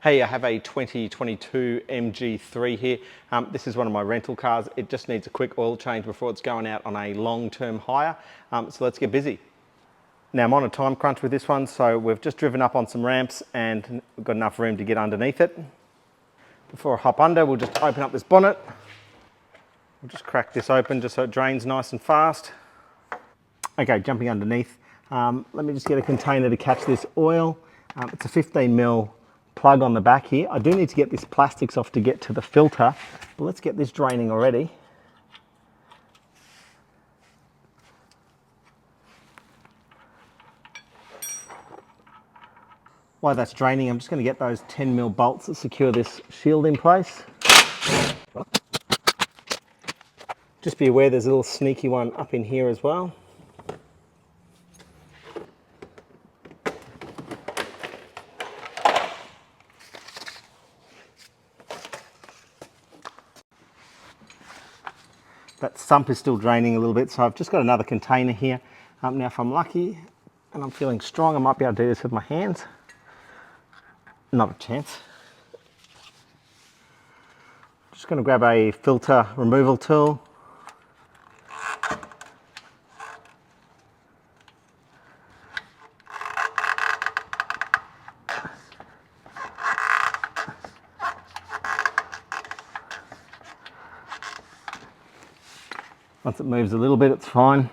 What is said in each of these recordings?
Hey, I have a 2022 MG3 here. This is one of my rental cars. It just needs a quick oil change before it's going out on a long-term hire. So let's get busy. Now I'm on a time crunch with this one, so we've just driven up on some ramps and we've got enough room to get underneath it. Before I hop under, we'll just open up this bonnet. We'll just crack this open just so it drains nice and fast. Okay, jumping underneath. Let me just get a container to catch this oil. It's a 15mm plug on the back here. I do need to get this plastics off to get to the filter, but let's get this draining already. While that's draining, I'm just going to get those 10mm bolts that secure this shield in place. Just be aware there's a little sneaky one up in here as well. That sump is still draining a little bit, so I've just got another container here. Now if I'm lucky and I'm feeling strong, I might be able to do this with my hands. Not a chance. Just going to grab a filter removal tool. Once it moves a little bit, it's fine.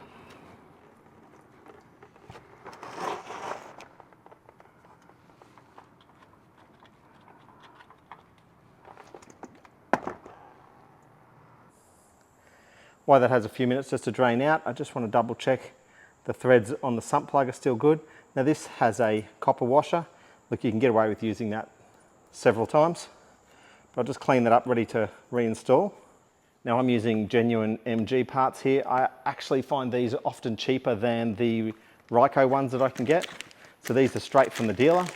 While that has a few minutes just to drain out, I just want to double check the threads on the sump plug are still good. Now this has a copper washer. Look, you can get away with using that several times. But I'll just clean that up, ready to reinstall. Now I'm using genuine MG parts here. I actually find these often cheaper than the Ryco ones that I can get. So these are straight from the dealer.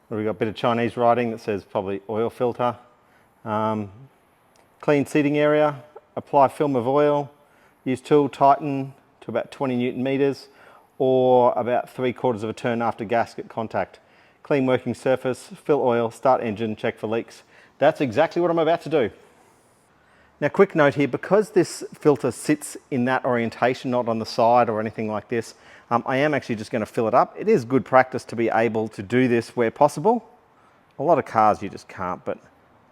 We've got a bit of Chinese writing that says probably oil filter. Clean seating area, apply film of oil, use tool, tighten to about 20 Newton meters or about 3/4 of a turn after gasket contact. Clean working surface, fill oil, start engine, check for leaks. That's exactly what I'm about to do. Now, quick note here, because this filter sits in that orientation, not on the side or anything like this, I am actually just going to fill it up. It is good practice to be able to do this where possible. A lot of cars you just can't, but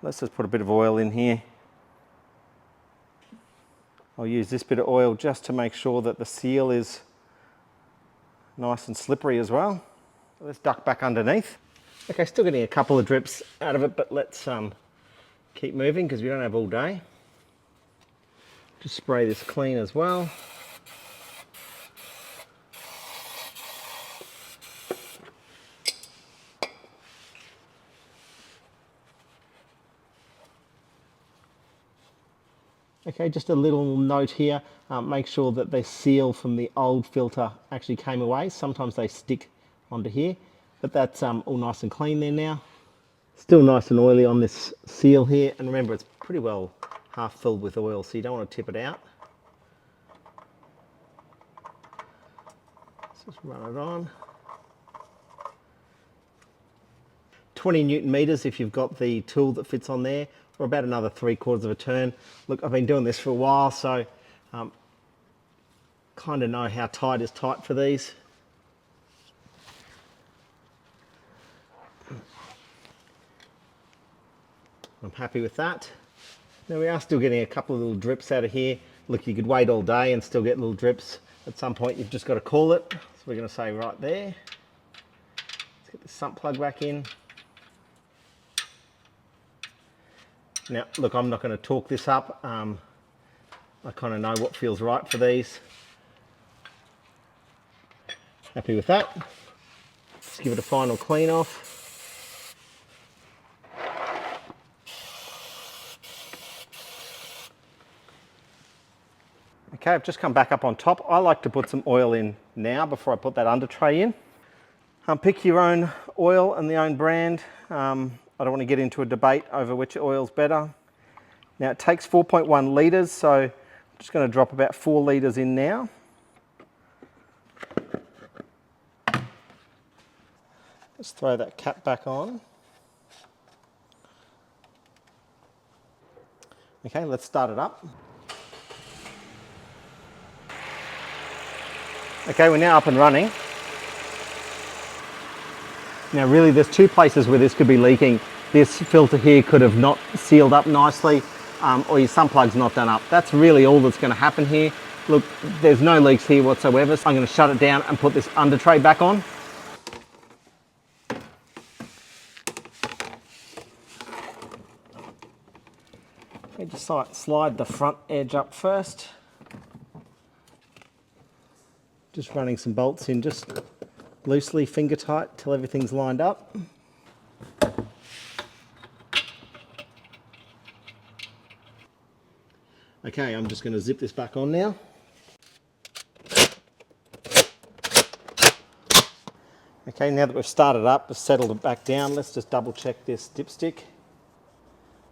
let's just put a bit of oil in here. I'll use this bit of oil just to make sure that the seal is nice and slippery as well. So let's duck back underneath. Okay, still getting a couple of drips out of it, but let's keep moving because we don't have all day. Just spray this clean as well. Okay, just a little note here, make sure that the seal from the old filter actually came away. Sometimes they stick onto here, but that's all nice and clean there now. Still nice and oily on this seal here, and remember it's pretty well half filled with oil, so you don't want to tip it out. Let's just run it on. 20 Newton meters if you've got the tool that fits on there, or about another 3/4 of a turn. Look, I've been doing this for a while, so kind of know how tight is tight for these. I'm happy with that. Now we are still getting a couple of little drips out of here. Look, you could wait all day and still get little drips. At some point you've just got to call it. So we're going to say right there. Let's get the sump plug back in. Now, look, I'm not going to torque this up. I kind of know what feels right for these. Happy with that. Let's give it a final clean off. Okay, I've just come back up on top. I like to put some oil in now before I put that under tray in. Pick your own oil and the own brand. I don't want to get into a debate over which oil's better. Now it takes 4.1 litres, so I'm just going to drop about 4 litres in now. Let's throw that cap back on. Okay, let's start it up. Okay, we're now up and running. Now really there's two places where this could be leaking. This filter here could have not sealed up nicely, or your sun plug's not done up. That's really all that's going to happen here. Look, there's no leaks here whatsoever, so I'm going to shut it down and put this under tray back on. Okay, just slide the front edge up first. Just running some bolts in just loosely, finger tight, till everything's lined up. Okay, I'm just going to zip this back on now. Okay, now that we've started up, we've settled it back down, let's just double check this dipstick.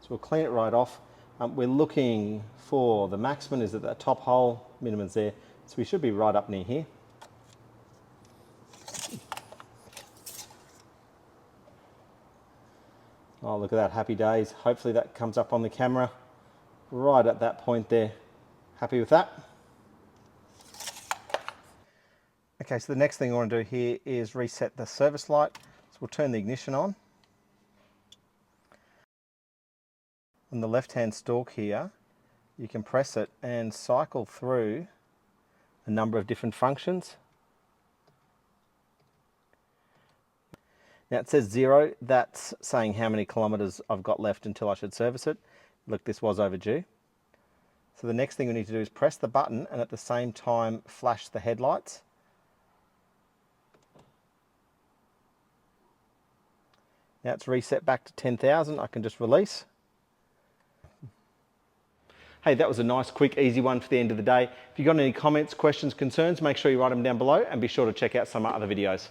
So we'll clean it right off. We're looking for the maximum is at that top hole, minimum's there, so we should be right up near here. Oh, look at that, happy days. Hopefully that comes up on the camera right at that point there. Happy with that? Okay, so the next thing I want to do here is reset the service light. So we'll turn the ignition on. On the left-hand stalk here, you can press it and cycle through a number of different functions. Now it says 0, that's saying how many kilometres I've got left until I should service it. Look, this was overdue. So the next thing we need to do is press the button and at the same time flash the headlights. Now it's reset back to 10,000, I can just release. Hey, that was a nice, quick, easy one for the end of the day. If you've got any comments, questions, concerns, make sure you write them down below and be sure to check out some other videos.